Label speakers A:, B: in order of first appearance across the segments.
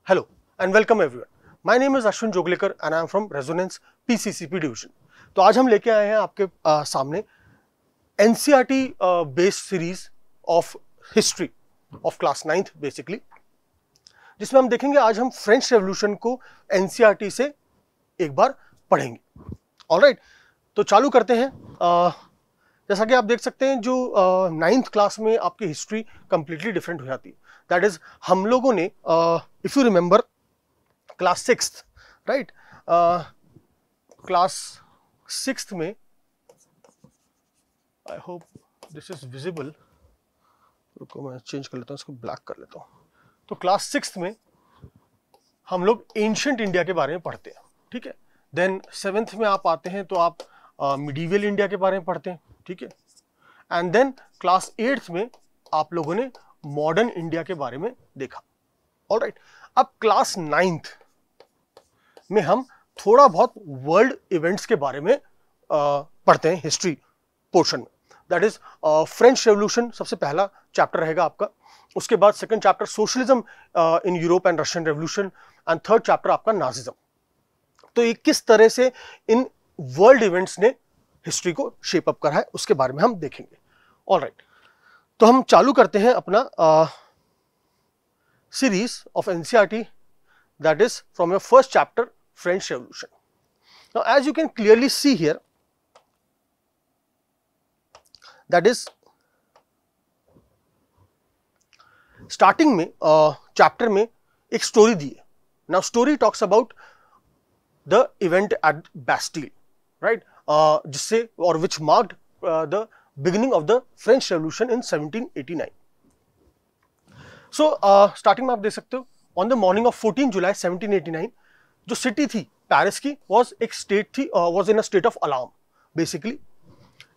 A: Hello and welcome everyone. My name is Ashwin Joglekar and I am from Resonance PCCP division. तो आज हम लेके आए हैं आपके सामने NCERT based series of history of class 9th basically, जिसमें हम देखेंगे आज हम फ्रेंच रेवोल्यूशन को NCERT से एक बार पढ़ेंगे. ऑलराइट, तो चालू करते हैं. जैसा कि आप देख सकते हैं जो 9th क्लास में आपकी हिस्ट्री कंप्लीटली डिफरेंट हो जाती है. दैट इज हम लोगों ने if you remember class 6th right, class 6th में I hope this is visible, रुको मैं चेंज कर लेता हूँ, इसको ब्लैक कर लेता हूँ. तो क्लास 6th में हम लोग एंशिएंट इंडिया के बारे में पढ़ते हैं. ठीक है, देन 7th में आप आते हैं तो आप मिडीवियल इंडिया के बारे में पढ़ते हैं. ठीक है, एंड देन क्लास 8th में आप लोगों ने मॉडर्न इंडिया के बारे में देखा. ऑलराइट, अब क्लास 9th में हम थोड़ा बहुत वर्ल्ड इवेंट्स के बारे में पढ़ते हैं हिस्ट्री पोर्शन में. दैट इज फ्रेंच रेवोल्यूशन सबसे पहला चैप्टर रहेगा आपका. उसके बाद second chapter socialism in Europe and Russian revolution, and third chapter आपका नाजिज्म. तो ये किस तरह से इन वर्ल्ड इवेंट्स ने हिस्ट्री को शेप अप करा है उसके बारे में हम देखेंगे. ऑलराइट, तो हम चालू करते हैं अपना series of NCERT, that is from your first chapter French revolution. Now as you can clearly see here, that is starting में चैप्टर में एक स्टोरी दी है. Now story talks about the event at Bastille, right, जिससे और which marked the beginning of the French Revolution in 1789. So starting में आप देख सकते हो, on the morning of 14 July 1789 जो सिटी थी पेरिस की was एक स्टेट थी, was in a state of alarm. Basically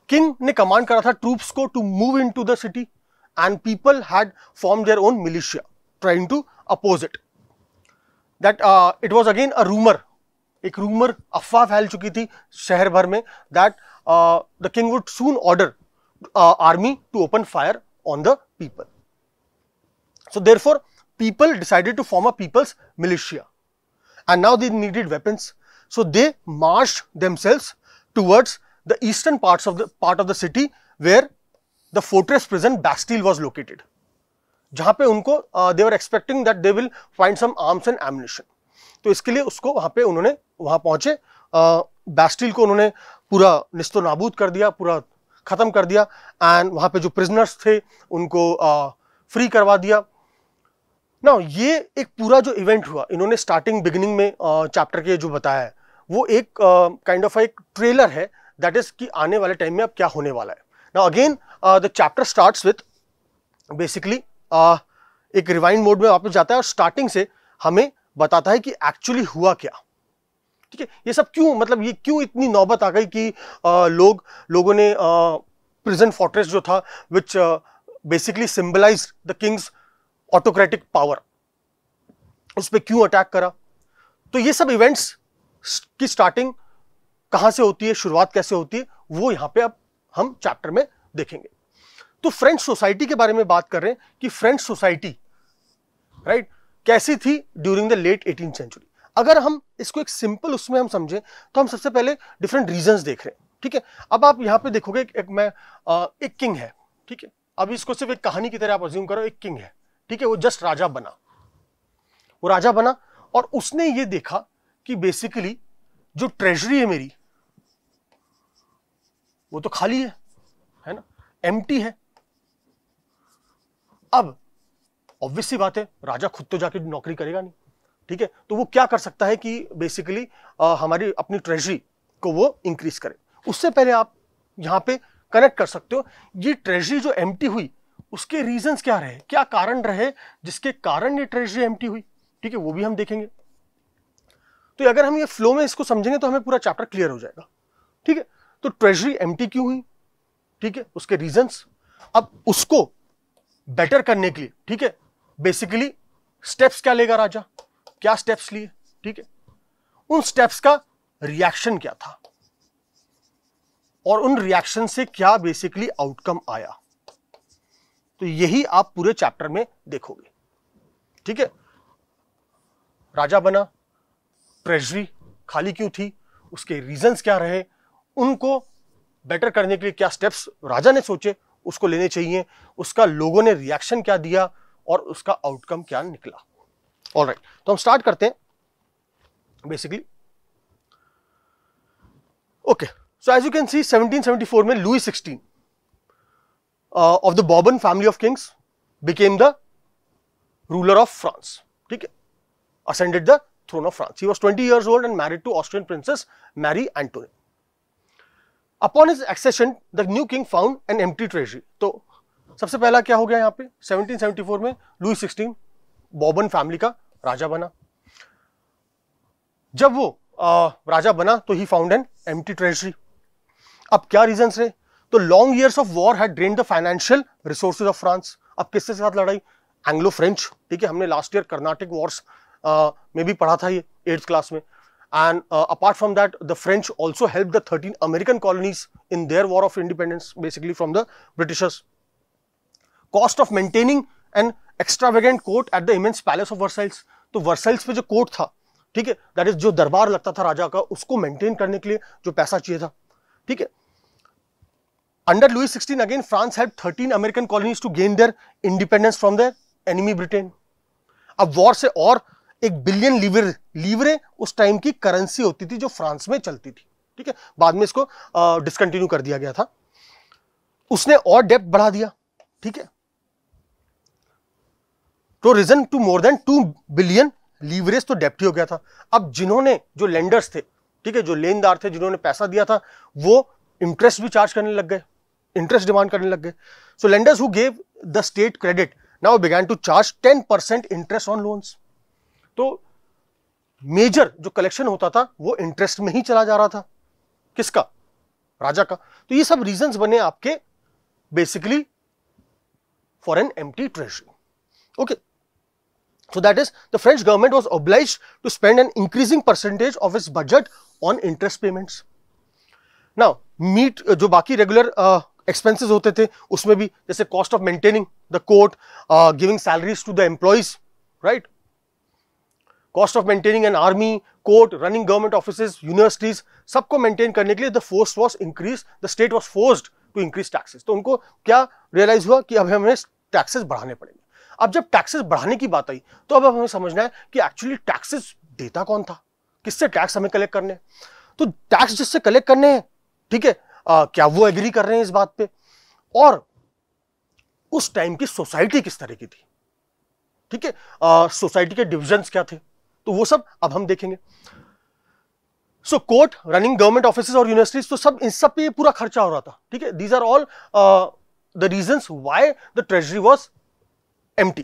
A: king ने कमांड करा था ट्रूप्स को to move into the city and people had formed their own militia trying to oppose it. That it was again a rumor, एक rumour अफवाह फैल चुकी थी शहर भर में that the king would soon order army to open fire on the people. So therefore people decided to form a people's militia, and now they needed weapons, so they marched themselves towards the eastern part of the city where the fortress prison Bastille was located, जहां पे उनको they were expecting that they will find some arms and ammunition. तो इसके लिए उसको उन्होंने वहां पहुंचे, बैस्टिल को उन्होंने पूरा निस्तो नाबूद कर दिया, पूरा खत्म कर दिया, एंड वहां पे जो प्रिजनर्स थे उनको फ्री करवा दिया. ना ये एक पूरा जो इवेंट हुआ, इन्होंने स्टार्टिंग बिगिनिंग में चैप्टर के जो बताया है वो एक काइंड ऑफ एक ट्रेलर है, दैट इज कि आने वाले टाइम में अब क्या होने वाला है. Now again the chapter starts with basically एक रिवाइंड मोड में वापस जाता है और स्टार्टिंग से हमें बताता है कि एक्चुअली हुआ क्या. ठीक है, ये सब क्यों, मतलब ये क्यों इतनी नौबत आ गई कि लोगों ने प्रिजन फोर्ट्रेस जो था which basically symbolize the king's autocratic power, उस पर क्यों अटैक करा. तो ये सब इवेंट्स की स्टार्टिंग कहां से होती है, शुरुआत कैसे होती है, वो यहां पे अब हम चैप्टर में देखेंगे. तो फ्रेंच सोसाइटी के बारे में बात कर रहे हैं कि फ्रेंच सोसाइटी राइट कैसी थी during the late 18th century. अगर हम इसको एक सिंपल उसमें हम समझें तो हम सबसे पहले डिफरेंट रीजंस देख रहे हैं. ठीक है, अब आप यहां पे देखोगे एक किंग है. ठीक है, अब इसको सिर्फ एक कहानी की तरह आप अज्यूम करो, एक किंग है. ठीक है, वो जस्ट राजा बना, वो राजा बना और उसने ये देखा कि बेसिकली जो ट्रेजरी है मेरी वो तो खाली है ना, एम्प्टी है. अब ऑब्वियस सी बात है, राजा खुद तो जाके नौकरी करेगा नहीं. ठीक है, तो वो क्या कर सकता है कि बेसिकली हमारी अपनी ट्रेजरी को वो इंक्रीज करे. उससे पहले आप यहां पे कनेक्ट कर सकते हो, ये ट्रेजरी जो एम्प्टी हुई उसके रीजंस क्या रहे, क्या कारण रहे जिसके कारण ये ट्रेजरी एम्प्टी हुई. ठीक है, वो भी हम देखेंगे. तो अगर हम ये फ्लो में इसको समझेंगे तो हमें पूरा चैप्टर क्लियर हो जाएगा. ठीक है, तो ट्रेजरी एम्प्टी क्यों हुई, ठीक है, उसके रीजंस. अब उसको बेटर करने के लिए, ठीक है, बेसिकली स्टेप्स क्या लेगा राजा, क्या स्टेप्स लिए. ठीक है, उन स्टेप्स का रिएक्शन क्या था और उन रिएक्शन से क्या बेसिकली आउटकम आया. तो यही आप पूरे चैप्टर में देखोगे. ठीक है, राजा बना, ट्रेजरी खाली क्यों थी, उसके रीजंस क्या रहे, उनको बेटर करने के लिए क्या स्टेप्स राजा ने सोचे उसको लेने चाहिए, उसका लोगों ने रिएक्शन क्या दिया और उसका आउटकम क्या निकला। ऑलराइट, तो हम स्टार्ट करते हैं basically. Okay, so as you can see 1774 में Louis 16 of the Bourbon family of kings became the ruler of France. ठीक है, ascended the throne of France. He was 20 years old and married to Austrian princess Marie Antoinette. Upon his accession, the new king found an empty treasury. तो सबसे पहला क्या हो गया यहाँ पे 1774 में लुई 16 बॉर्बन फैमिली का राजा बना। जब वो राजा बना तो he found an empty treasury. अब क्या रीजंस रहे, तो long years of war had drained the financial resources of France. अब किसके साथ लड़ाई, एंग्लो फ्रेंच। ठीक है, हमने लास्ट ईयर कर्नाटिक वॉर्स में भी पढ़ा था ये 8th क्लास में। And apart from that the French also help the 13 American colonies in their war of independence basically from the Britishers. Cost of maintaining an extravagant court at the immense palace of Versailles. तो Versailles पे जो court था, ठीक है, that is जो दरबार लगता था राजा का, उसको मेंटेन करने के लिए जो पैसा चाहिए था। ठीक है, under Louis 16 again France help 13 American colonies to gain their independence from their enemy Britain. अब वॉर से और 1 बिलियन लीवरे उस टाइम की करेंसी होती थी जो फ्रांस में चलती थी। ठीक है, बाद में इसको डिसकंटिन्यू कर दिया गया था। उसने और डेप्ट बढ़ा दिया। ठीक है, तो region to more than 2 billion leverage तो डेप्ट ही हो गया था। अब जिन्होंने जो लेंडर्स थे, ठीक है, जो लेनदार थे, जिन्होंने पैसा दिया था, वो इंटरेस्ट भी चार्ज करने लग गए, इंटरेस्ट डिमांड करने लग गए। So lenders who gave the state credit now began to charge 10% interest on loans. तो मेजर जो कलेक्शन होता था वो इंटरेस्ट में ही चला जा रहा था, किसका, राजा का। तो ये सब रीजंस बने आपके basically for an empty treasury. Okay, so that is the French government was obliged to spend an increasing percentage of its budget on interest payments. Now meet जो बाकी रेगुलर एक्सपेंसेस होते थे उसमें भी, जैसे cost of maintaining the court, giving salaries to the employees, right, cost of maintaining an army, court, running government offices, universities, सबको maintain करने के लिए the force was increase, the state was forced to increase taxes. तो उनको क्या realise हुआ कि अब हमें टैक्सेस बढ़ाने पड़ेंगे। अब जब टैक्सेस बढ़ाने की बात आई तो अब हमें समझना है कि एक्चुअली टैक्सेस देता कौन था, किससे टैक्स हमें कलेक्ट करने हैं। तो टैक्स जिससे कलेक्ट करने हैं, ठीक है, क्या वो एग्री कर रहे हैं इस बात पे, और उस टाइम की सोसाइटी किस तरह की थी, ठीक है, सोसाइटी के डिविजन्स क्या थे, तो वो सब अब हम देखेंगे। सो कोर्ट, रनिंग गवर्नमेंट ऑफिसेज और यूनिवर्सिटीज, तो सब इन सब पे पूरा खर्चा हो रहा था। ठीक है, these are all the reasons why the treasury was empty,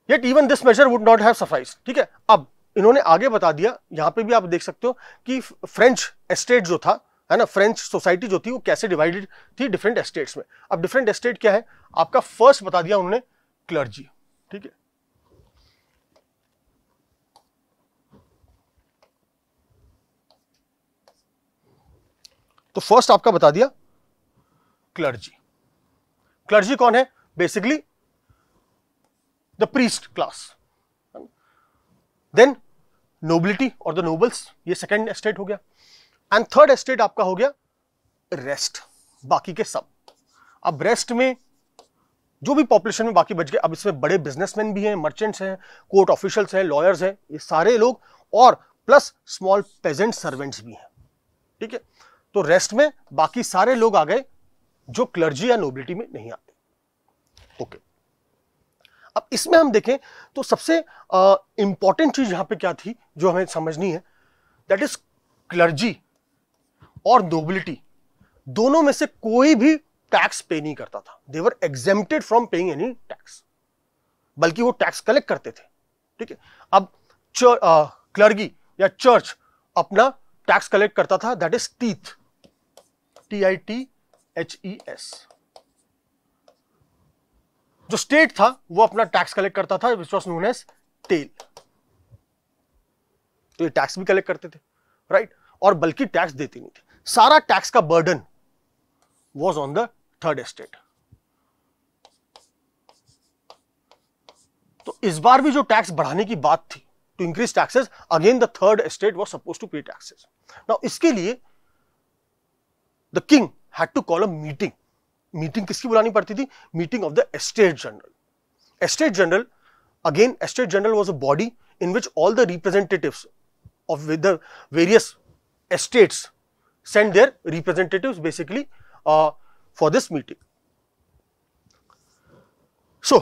A: yet even this measure would not have sufficed. ठीक है, अब इन्होंने आगे बता दिया, यहां पे भी आप देख सकते हो कि फ्रेंच एस्टेट जो था, है ना, फ्रेंच सोसाइटी जो थी वो कैसे डिवाइडेड थी डिफरेंट एस्टेट्स में। अब डिफरेंट एस्टेट क्या है आपका, फर्स्ट बता दिया उन्होंने क्लर्जी। ठीक है, तो फर्स्ट आपका बता दिया क्लर्जी। क्लर्जी कौन है, basically the priest class, then nobility और the nobles, ये सेकेंड एस्टेट हो गया। एंड थर्ड एस्टेट आपका हो गया रेस्ट, बाकी के सब। अब रेस्ट में जो भी पॉपुलेशन में बाकी बच गए, अब इसमें बड़े बिजनेसमैन भी हैं, मर्चेंट्स हैं, कोर्ट ऑफिशियल्स हैं, लॉयर्स हैं, ये सारे लोग, और प्लस स्मॉल पेजेंट सर्वेंट्स भी हैं। ठीक है, तो रेस्ट में बाकी सारे लोग आ गए जो क्लर्जी या नोबिलिटी में नहीं आते। ओके, अब इसमें हम देखें तो सबसे इंपॉर्टेंट चीज यहां पे क्या थी जो हमें समझनी है, दैट इज क्लर्जी और नोबिलिटी दोनों में से कोई भी टैक्स पे नहीं करता था। They were exempted from paying any tax, बल्कि वो टैक्स कलेक्ट करते थे। ठीक है, अब क्लर्गी या चर्च अपना टैक्स कलेक्ट करता था, दैट इज टीथ, TITHES। जो स्टेट था वो अपना टैक्स कलेक्ट करता था, which was known as taille. तो ये टैक्स भी कलेक्ट करते थे, राइट, और बल्कि टैक्स देते नहीं थे। सारा टैक्स का burden was on the third estate. तो इस बार भी जो टैक्स बढ़ाने की बात थी, to increase taxes, again the third estate was suppose to pay taxes. Now इसके लिए the king had to call a meeting. Meeting किसकी बुलानी पड़ती थी? Meeting of the estate general. Estate general, again estate general was a body in which all the representatives of the various estates send their representatives basically for this meeting. So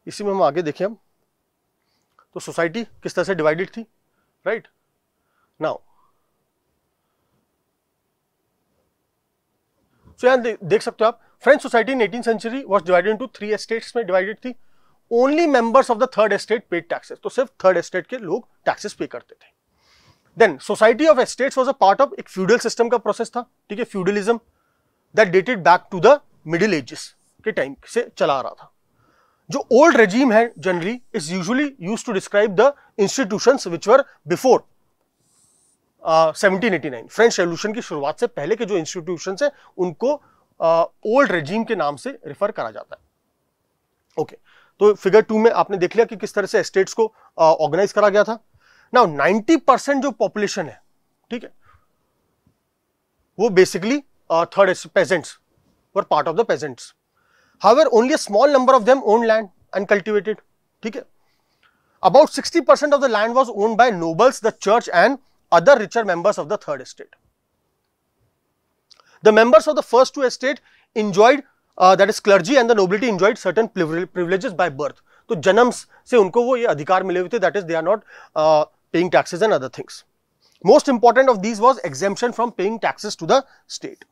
A: इसी में हम आगे देखें हम तो सोसाइटी किस तरह से डिवाइडेड थी, राइट? नाउ सो यहां देख सकते हो आप, French society in 18th century was divided into 3 estates में डिवाइडेड थी। Only members of the third estate paid taxes, तो सिर्फ थर्ड एस्टेट के लोग टैक्सेस पे करते थे। Then society of estates was a part of एक फ्यूडल सिस्टम का प्रोसेस था, ठीक है, feudalism that dated back to the middle ages के टाइम से चला आ रहा था। जो ओल्ड रेजिम है generally is usually used to describe the institutions which were before 1789, French revolution की शुरुआत से पहले के जो इंस्टीट्यूशंस है उनको ओल्ड रेजिम के नाम से रेफर करा जाता है। ओके, तो फिगर 2 में आपने देख लिया कि किस तरह से एस्टेट्स को ऑर्गेनाइज करा गया था। नाउ 90% जो पॉपुलेशन है, ठीक है, वो basically third pageants were part of the pageants. However only a small number of them own land and cultivated, ठीक है। About 60% of the land was owned by nobles, the church and other richer members of the third estate. The members of the first two estate enjoyed, that is clergy and the nobility enjoyed certain privileges by birth. तो जन्म से उनको वो ये अधिकार मिले हुए थे, that is they are not paying taxes and other things. Most important of these was exemption from paying taxes to the state.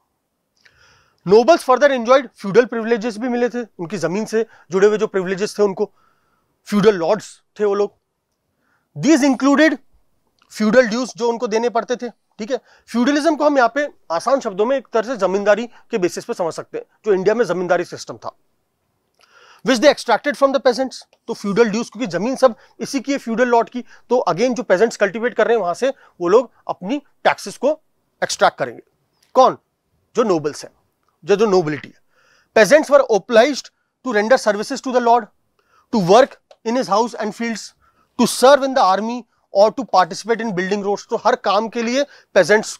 A: Nobles further enjoyed feudal privileges भी मिले थे, उनकी जमीन से जुड़े हुए जो privileges थे उनको feudal lords थे वो लोग। These included फ्यूडल ड्यूज जो उनको देने पड़ते थे, ठीक है। फ्यूडलिज्म को हम यहाँ पे आसान शब्दों में एक तरह से जमींदारी के बेसिस पे समझ सकते हैं, जो इंडिया में जमींदारी सिस्टम था, विच दे एक्सट्रैक्टेड फ्रॉम द पेजेंट्स। तो फ्यूडल ड्यूज, क्योंकि जमीन सब इसी की है फ्यूडल लॉट की, तो अगेन जो पेजेंट्स कल्टिवेट कर रहे हैं वहां से वो लोग अपनी टैक्सेस को एक्सट्रैक्ट करेंगे। कौन? जो नोबल्स हैं, जो नोबिलिटी है। Peasants were obliged to render services to the lord, to work in his house and fields, to serve in the army और to participate in building roads. तो हर काम के लिए पेजेंट्स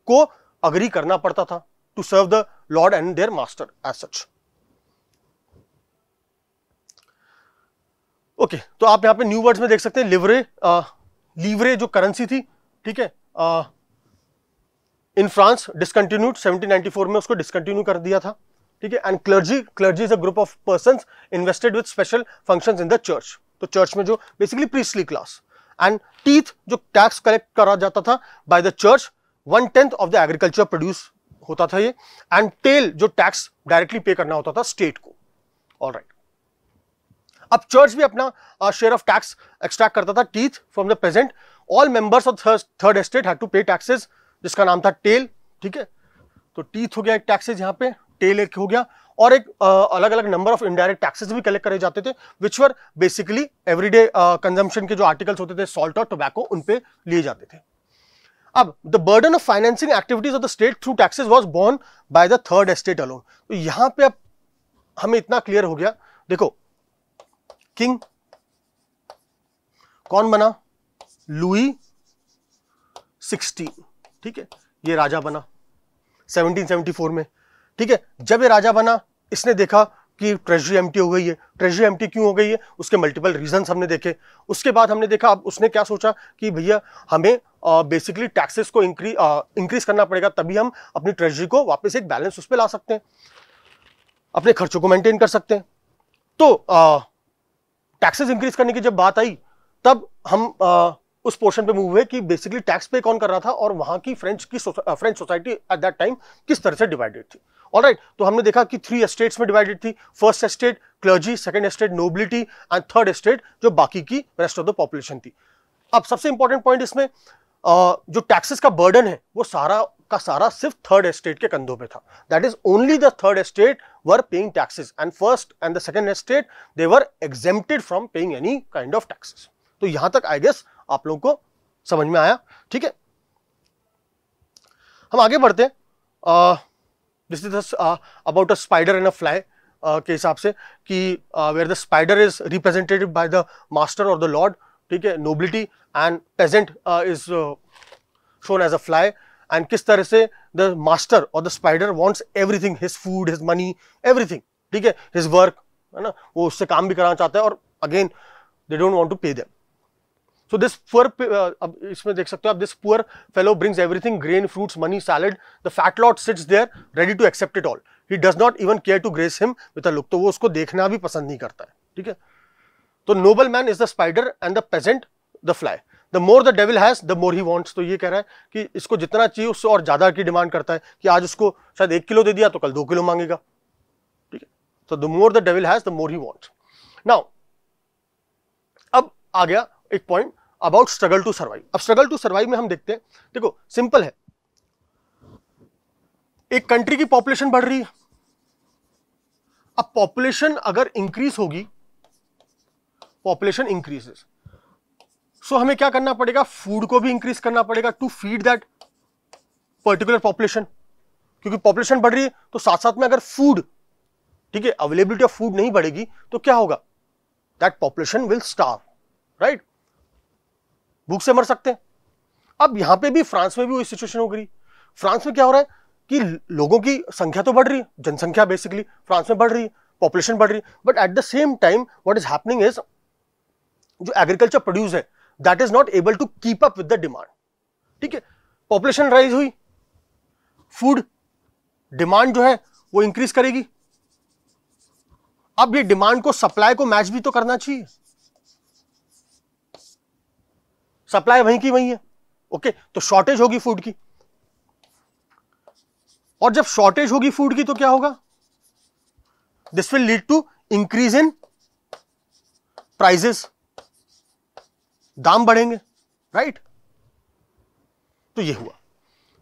A: को अग्री करना पड़ता था to serve the lord and their master as such. Okay, तो आप यहां पे न्यू वर्ड्स में देख सकते हैं लिवरे, लीवरे जो करेंसी थी, ठीक है, इन फ्रांस डिसकंटिन्यूड 1794 में उसको डिसकंटिन्यू कर दिया था, ठीक है। And clergy is a group of persons invested with special functions in the church. तो चर्च में जो basically priestly class. And tithe जो टैक्स कलेक्ट करा जाता था by the church, 1/10 of the agriculture produce होता था ये। एंड टेल जो टैक्स डायरेक्टली पे करना होता था स्टेट को। ऑलराइट, अब चर्च भी अपना शेयर ऑफ टैक्स एक्सट्रैक्ट करता था, tithe from the peasant. All members of third estate had to pay taxes, जिसका नाम था टेल, ठीक है। तो टीथ हो गया एक टैक्सेस यहाँ पे, टेल एक हो गया, और एक अलग अलग नंबर ऑफ इनडायरेक्ट टैक्सेस भी कलेक्ट करे जाते थे, विच वर बेसिकली एवरीडे कंजम्पशन के जो आर्टिकल्स होते थे, सॉल्ट और टोबैको, उन पे लिए जाते थे। अब the burden of financing activities of the state through taxes was borne by the third estate alone. तो यहां पे अब हमें इतना क्लियर हो गया, देखो किंग कौन बना? लुई 16, ठीक है, ये राजा बना 1774 में, ठीक है। जब ये राजा बना, इसने देखा कि ट्रेजरी एम्प्टी हो गई है। ट्रेजरी एम्प्टी क्यों हो गई है? उसके मल्टीपल रीजंस हमने देखे। उसके बाद हमने देखा, अब उसने क्या सोचा कि भैया हमें बेसिकली टैक्सेस को इंक्रीज करना पड़ेगा, तभी हम अपनी ट्रेजरी को वापस एक बैलेंस उस पर ला सकते हैं, अपने खर्चों को मेंटेन कर सकते हैं। तो टैक्सेस इंक्रीज करने की जब बात आई, तब हम उस पोर्शन पे मूव हुए कि बेसिकली टैक्स पे कौन कर रहा था और वहां की French society at that time किस तरह से डिवाइडेड थी। ऑलराइट, तो हमने देखा कि 3 एस्टेट्स में डिवाइडेड थी। First estate clergy, second estate nobility and third estate जो बाकी की रेस्ट ऑफ द पॉपुलेशन थी। अब सबसे इंपॉर्टेंट पॉइंट इसमें जो टैक्सेस का बर्डन है वो सारा का सारा सिर्फ थर्ड एस्टेट के कंधों पे था। That is only the third estate were paying taxes and first and the second estate they were exempted from paying any kind of taxes. तो यहां तक आई गेस आप लोगों को समझ में आया, ठीक है। हम आगे बढ़ते हैं। This is about a spider and a fly. के हिसाब से कि where the spider is represented by the master और द लॉर्ड, ठीक है, nobility, and peasant is shown as a fly, and किस तरह से द मास्टर और the spider wants everything, his food, his money, everything, ठीक है, हिज वर्क, है ना, वो उससे काम भी कराना चाहता है, और again they don't want to pay them. So this poor, अब इसमें देख सकते हो आप, this poor fellow brings everything, grain, fruits, money, salad. The fat lord sits there ready to accept it all. He does not even care to grace him with a look. तो वो उसको देखना भी पसंद नहीं करता है, ठीक है. तो nobleman is the spider and the peasant the fly. The more the devil has, the more he wants. तो ये कह रहा है कि इसको जितना चाहिए उससे और ज्यादा की डिमांड करता है, कि आज उसको शायद 1 किलो दे दिया तो कल 2 किलो मांगेगा, ठीक है. तो the more the devil has, the more he wants. Now, अब आ गया एक point about struggle to survive. अब स्ट्रगल टू सर्वाइव में हम देखते हैं, देखो सिंपल है, एक कंट्री की पॉपुलेशन बढ़ रही है. अब पॉपुलेशन अगर इंक्रीज होगी, पॉपुलेशन इंक्रीजेस, सो हमें क्या करना पड़ेगा, फूड को भी इंक्रीज करना पड़ेगा to feed that particular population. क्योंकि पॉपुलेशन बढ़ रही है तो साथ साथ में अगर फूड, ठीक है, अवेलेबिलिटी ऑफ फूड नहीं बढ़ेगी तो क्या होगा, that population will starve, right, भूख से मर सकते हैं. अब यहां पे भी, फ्रांस में भी वही सिचुएशन हो गई. फ्रांस में क्या हो रहा है कि लोगों की संख्या तो बढ़ रही है, जनसंख्या बेसिकली फ्रांस में बढ़ रही है, पॉपुलेशन बढ़ रही है, but at the same time what is happening is, जो एग्रीकल्चर प्रोड्यूस है that is not able to keep up with the demand, ठीक है. पॉपुलेशन राइज हुई, फूड डिमांड जो है वो इंक्रीज करेगी. अब ये डिमांड को सप्लाई को मैच भी तो करना चाहिए, सप्लाई वहीं की वहीं है, ओके. तो शॉर्टेज होगी फूड की, और जब शॉर्टेज होगी फूड की तो क्या होगा, this will lead to increase in prices, दाम बढ़ेंगे, राइट. तो ये हुआ.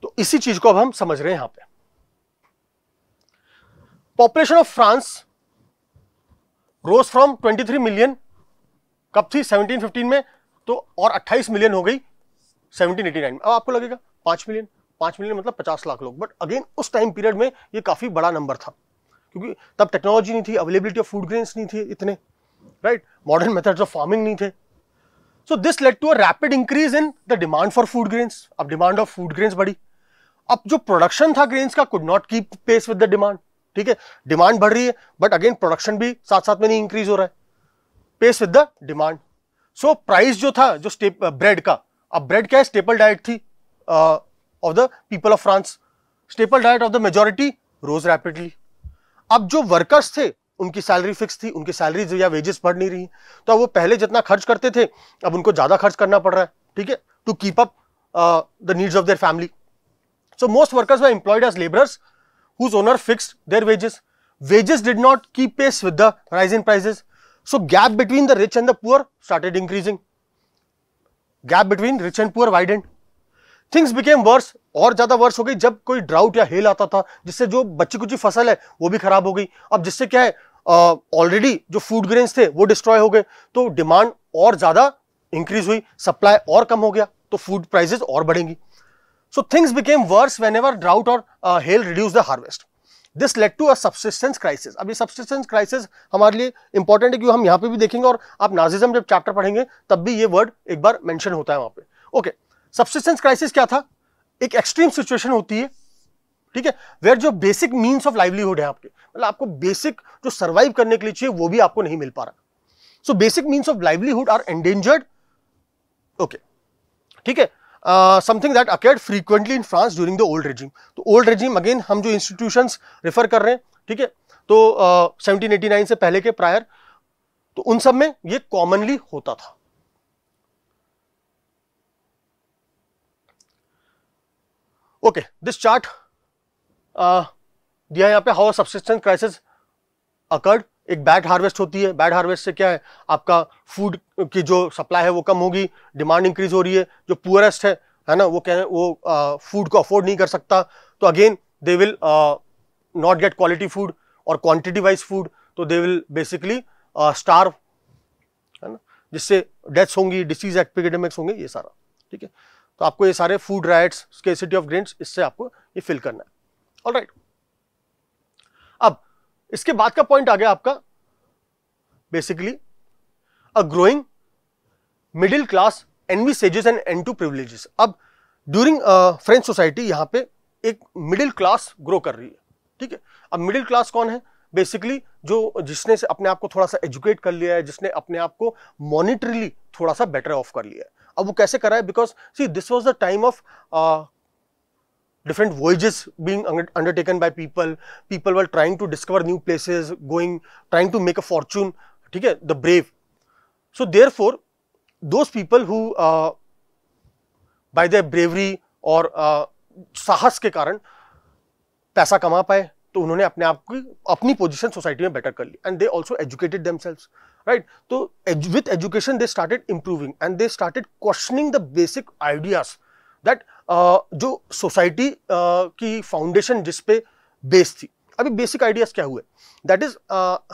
A: तो इसी चीज को अब हम समझ रहे हैं यहां पे. Population of France rose from 23 million, कब थी, 1715 में, तो और 28 मिलियन हो गई 1789 में. अब आपको लगेगा 5 मिलियन मतलब 50 लाख लोग, बट अगेन उस टाइम पीरियड में ये काफी बड़ा नंबर था, क्योंकि तब टेक्नोलॉजी नहीं थी, अवेलेबिलिटी ऑफ फूड ग्रेन्स नहीं थे इतने, right, modern methods of farming नहीं थे. So this led to a rapid increase in the demand for food grains. अब डिमांड ऑफ फूड ग्रेन्स बढ़ी. अब जो प्रोडक्शन था ग्रेन्स का could not keep pace with the demand, ठीक है. डिमांड बढ़ रही है बट अगेन प्रोडक्शन भी साथ साथ में नहीं इंक्रीज हो रहा है, pace with the demand. So price जो था, जो ब्रेड का, अब ब्रेड क्या है, स्टेपल डाइट थी of the people of France, staple diet of the majority rose rapidly. अब जो वर्कर्स थे उनकी सैलरी फिक्स थी, उनकी सैलरीज या वेजेस बढ़ नहीं रही, तो वो पहले जितना खर्च करते थे अब उनको ज्यादा खर्च करना पड़ रहा है, ठीक है, to keep up the needs of their family. So most workers were employed as labourers whose owner fixed their wages. Wages did not keep pace with the rise in prices. So gap between the rich and the poor started increasing. Gap between rich and poor widened. Things became worse, और ज्यादा verse हो गई जब कोई drought या hello आता था, जिससे जो बच्ची कुची फसल है वो भी खराब हो गई. अब जिससे क्या है, ऑलरेडी जो फूड ग्रेन्स थे वो डिस्ट्रॉय हो गए, तो डिमांड और ज्यादा इंक्रीज हुई, सप्लाई और कम हो गया, तो फूड प्राइसेस और बढ़ेंगी. So things became worse whenever drought or hail reduced the harvest. This led to a subsistence crisis. अब ये subsistence crisis हमारे लिए इंपॉर्टेंट है, क्योंकि हम यहाँ पे भी देखेंगे, और आप नाजिज्म जब चैप्टर पढ़ेंगे तब भी ये वर्ड एक बार मेंशन होता है वहां पे. ओके, subsistence crisis क्या था, एक एक्सट्रीम सिचुएशन होती है, ठीक है, वेयर जो बेसिक मीन्स ऑफ लाइवलीहुड है आपके, मतलब आपको बेसिक जो सर्वाइव करने के लिए चाहिए वो भी आपको नहीं मिल पा रहा. So basic means of livelihood are endangered. Okay, ठीक है. Something that occurred frequently in France during the old regime. तो old regime again हम जो institutions refer कर रहे हैं, ठीक है, तो 1789 से पहले के प्रायर, तो उन सब में ये commonly होता था. Okay, this chart दिया यहाँ पे how a subsistence crisis occurred. एक बैड हार्वेस्ट होती है, बैड हार्वेस्ट से क्या है, आपका फूड की जो सप्लाई है वो कम होगी, डिमांड इंक्रीज हो रही है, जो पुअरेस्ट है ना, वो क्या है, वो फूड को अफोर्ड नहीं कर सकता, तो again they will not gate quality food और क्वांटिटी वाइज फूड, तो दे विल बेसिकली स्टार्व, है ना, जिससे डेथ्स होंगी, डिसीज एपिडेमिक्स होंगे, ये सारा, ठीक है. तो आपको ये सारे food rights, scarcity of grains, इससे आपको ये फिल करना है. ऑलराइट. अब इसके बाद का पॉइंट आ गया आपका basically a growing middle class envisages an end to privileges. अब ड्यूरिंग फ्रेंच सोसाइटी यहां पे एक मिडिल क्लास ग्रो कर रही है, ठीक है। अब मिडिल क्लास कौन है? बेसिकली जो जिसने अपने आप को थोड़ा सा एजुकेट कर लिया है, जिसने अपने आप को मॉनिटरीली थोड़ा सा बेटर ऑफ कर लिया है। अब वो कैसे करा है? Because see this was the time of different voyages being undertaken by people were trying to discover new places, trying to make a fortune, ठीक है, the brave. So therefore those people who by their bravery और साहस के कारण पैसा कमा पाए, तो उन्होंने अपने आप की अपनी पोजीशन सोसाइटी में बेटर कर ली, and they also educated themselves, right. तो with education they started improving and they started questioning the basic ideas that जो सोसाइटी की फाउंडेशन जिस पे बेस थी। अभी बेसिक आइडियाज क्या हुए? दैट इज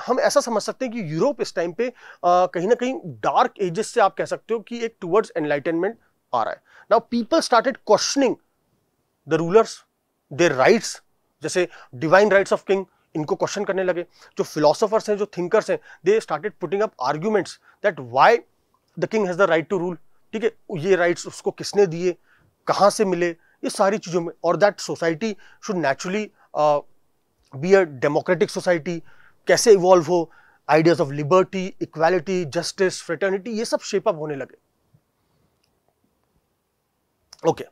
A: हम ऐसा समझ सकते हैं कि यूरोप इस टाइम पे कहीं ना कहीं डार्क एजेस से आप कह सकते हो कि एक टुवर्ड्स एनलाइटनमेंट आ रहा है। Now people started questioning the rulers, their rights, जैसे डिवाइन राइट्स ऑफ किंग, इनको क्वेश्चन करने लगे। जो फिलोसोफर्स हैं, जो थिंकर्स हैं, they started putting up arguments that why the king has the right to rule, ठीक है, ये राइट्स उसको किसने दिए, कहां से मिले, ये सारी चीजों में, और that society should naturally be a democratic society, कैसे इवॉल्व हो, ideas of liberty, equality, justice, fraternity, ये सब शेप अप होने लगे। ओके,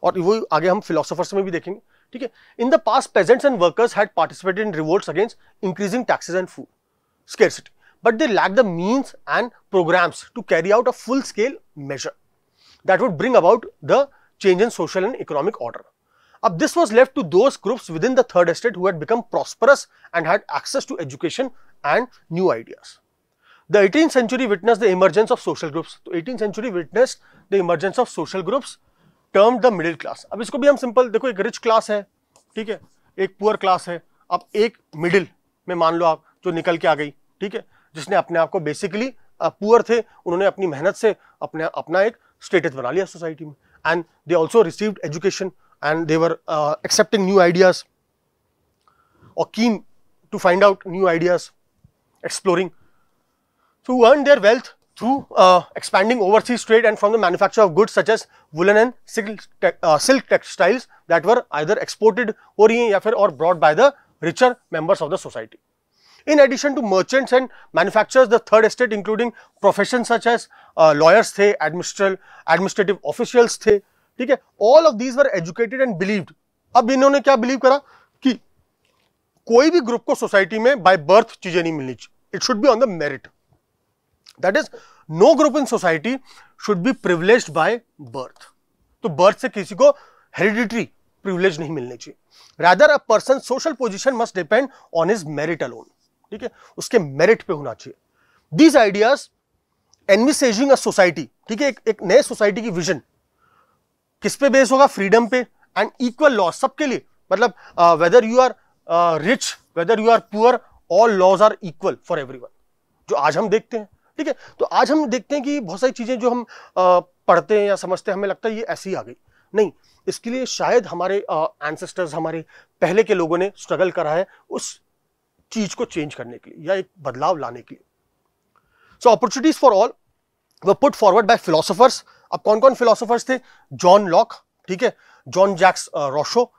A: और वो आगे हम फिलोसोफर्स में भी देखेंगे, ठीक है। In the past pageants and workers had participated in revolts against increasing taxes and food scarcity, but they lacked the means and programs to carry out a full scale measure that would bring about the change in social and economic order. This was left to those groups within the third estate who had become prosperous and had access to education and new ideas. The 18th century witnessed the emergence of social groups. तो 18th century witnessed the emergence of social groups termed the middle class. अब इसको भी हम simple देखो, एक rich class है, ठीक है, एक पुअर क्लास है, अब एक मिडिल में मान लो आप जो निकल के आ गई, ठीक है, जिसने अपने आप को बेसिकली पुअर थे, उन्होंने अपनी मेहनत से अपना एक स्टेटस बना लिया सोसाइटी में, and they also received education and they were accepting new ideas और keen to find out new ideas, exploring, so who earned their wealth through expanding overseas trade and from the manufacture of goods such as woolen and silk textiles that were either exported हो रही हैं या फिर और brought by the richer members of the society. In addition to merchants and manufacturers, the third estate including professions such as lawyers थे, administrative officials थे, ठीक है, all of these were educated and believed. अब इन्होंने क्या believe करा कि कोई भी ग्रुप को सोसाइटी में बाय बर्थ चीजें नहीं मिलनी चाहिए, it should be on the merit, that is no group in society should be privileged by birth. तो बर्थ से किसी को हेरिडिटरी प्रिविलेज नहीं मिलनी चाहिए, rather a person social position must depend on his merit alone, ठीक है, उसके मेरिट पे होना चाहिए। These ideas envisaging a society, ठीक है, एक नए सोसाइटी की विजन किस पे बेस होगा? फ्रीडम पे एंड इक्वल लॉज सबके लिए, मतलब whether you are rich whether you are poor, all laws are equal for everyone, जो आज हम देखते हैं, ठीक है। तो आज हम देखते हैं कि बहुत सारी चीजें जो हम पढ़ते हैं या समझते हैं, हमें लगता है ये ऐसी आ गई, नहीं, इसके लिए शायद हमारे एंसेस्टर्स, हमारे पहले के लोगों ने स्ट्रगल करा है उस चीज को चेंज करने के लिए या एक बदलाव लाने के लिए। So opportunities for all were put forward by philosophers. अब कौन कौन फिलोसोफर्स थे? जॉन लॉक, ठीक है, जॉन जैक्स रोशो।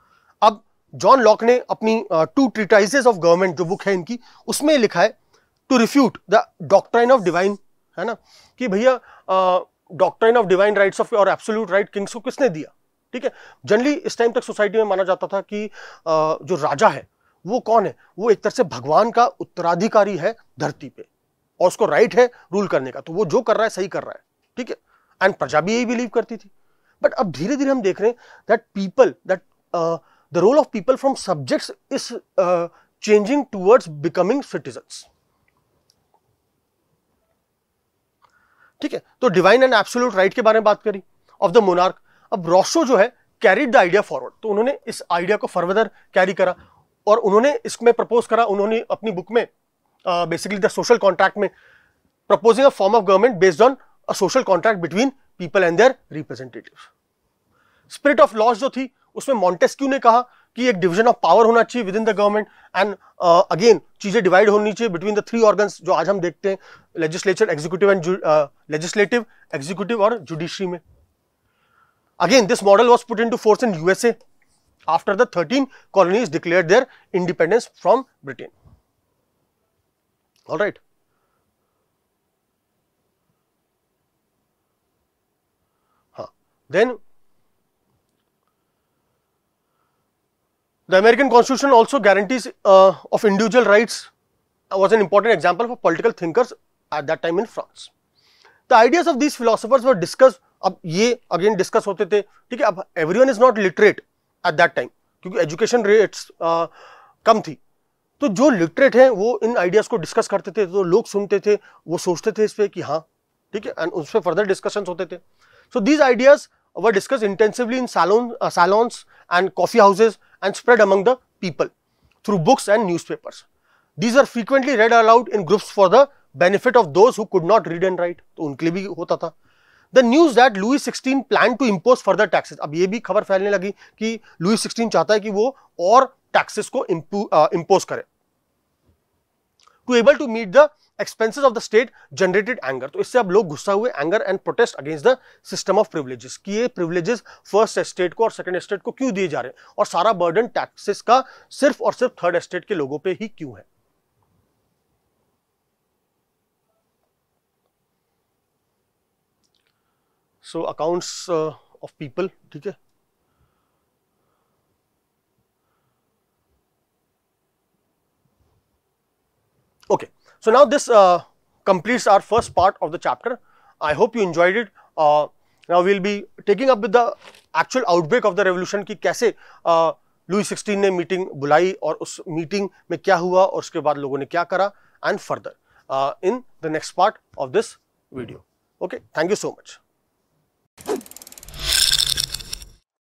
A: अब जॉन लॉक ने अपनी टू ट्रीटाइजेस ऑफ गवर्नमेंट जो बुक है इनकी, उसमें लिखा है to refute the doctrine of divine, है ना, कि भैया doctrine of divine rights of और एब्सोल्यूट राइट किंग्स को किसने दिया, ठीक है। जनरली इस टाइम तक सोसाइटी में माना जाता था कि जो राजा है वो कौन है? वो एक तरह से भगवान का उत्तराधिकारी है धरती पे, और उसको राइट है रूल करने का, तो वो जो कर रहा है सही कर रहा है, ठीक है, एंड प्रजा भी यही बिलीव करती थी। बट अब धीरे धीरे हम देख रहे हैं that the role of people from subjects is changing towards becoming citizens, ठीक है। तो डिवाइन एंड एब्सोल्यूट राइट के बारे में बात करी, ऑफ द मोनार्क। अब रोशो जो है कैरीड द आइडिया फॉरवर्ड, तो उन्होंने इस आइडिया को फर्दर कैरी करा और उन्होंने इसमें प्रपोज करा, उन्होंने अपनी बुक में बेसिकली द सोशल कॉन्ट्रैक्ट में proposing a form of government based on a social contract between people and their representatives. Spirit of laws जो थी उसमें मॉन्टेस्क्यू ने कहा कि एक डिवीजन ऑफ पावर होना चाहिए with in the government and again चीजें डिवाइड होनी चाहिए बिटवीन द 3 ऑर्गन्स जो आज हम देखते हैं, लेजिस्लेचर, एग्जीक्यूटिव और जुडिशरी में. Again, this model was put into force in USA after the 13 colonies declared their independence from Britain. All right. Then the American Constitution also guarantees of individual rights, was an important example for political thinkers at that time in France. The ideas of these philosophers were discussed. अब ये again discuss होते थे, ठीक है. अब everyone is not literate at that time क्योंकि education rates कम थी, तो जो लिटरेट हैं वो इन आइडियाज को डिस्कस करते थे, तो लोग सुनते थे, वो सोचते थे इस पे कि हाँ ठीक है, एंड उस पर फर्दर डिस्कशंस होते थे. So these ideas were discuss intensively in salons and coffee houses and spread among the people through books and newspapers. These are frequently read aloud in groups for the benefit of those who could not read and write, तो उनके लिए भी होता था. The news that Louis XVI planned to impose further taxes. अब ये भी खबर फैलने लगी कि लुई 16 चाहता है कि वो और टैक्सेस को इम्पोज करे. To able to meet the expenses of the state generated anger. तो इससे अब लोग गुस्सा हुए, anger and protest against the system of privileges. कि ये privileges फर्स्ट एस्टेट को और सेकंड एस्टेट को क्यों दिए जा रहे हैं और सारा बर्डन टैक्सेस का सिर्फ और सिर्फ थर्ड एस्टेट के लोगों पे ही क्यों है. So accounts of people, ठीक है. Okay, so now this completes our first part of the chapter. I hope you enjoyed it. Now we'll be taking up with the actual outbreak of the revolution कि कैसे Louis 16 ने meeting बुलाई और उस meeting में क्या हुआ और उसके बाद लोगों ने क्या करा, and further in the next part of this video. Okay, thank you so much.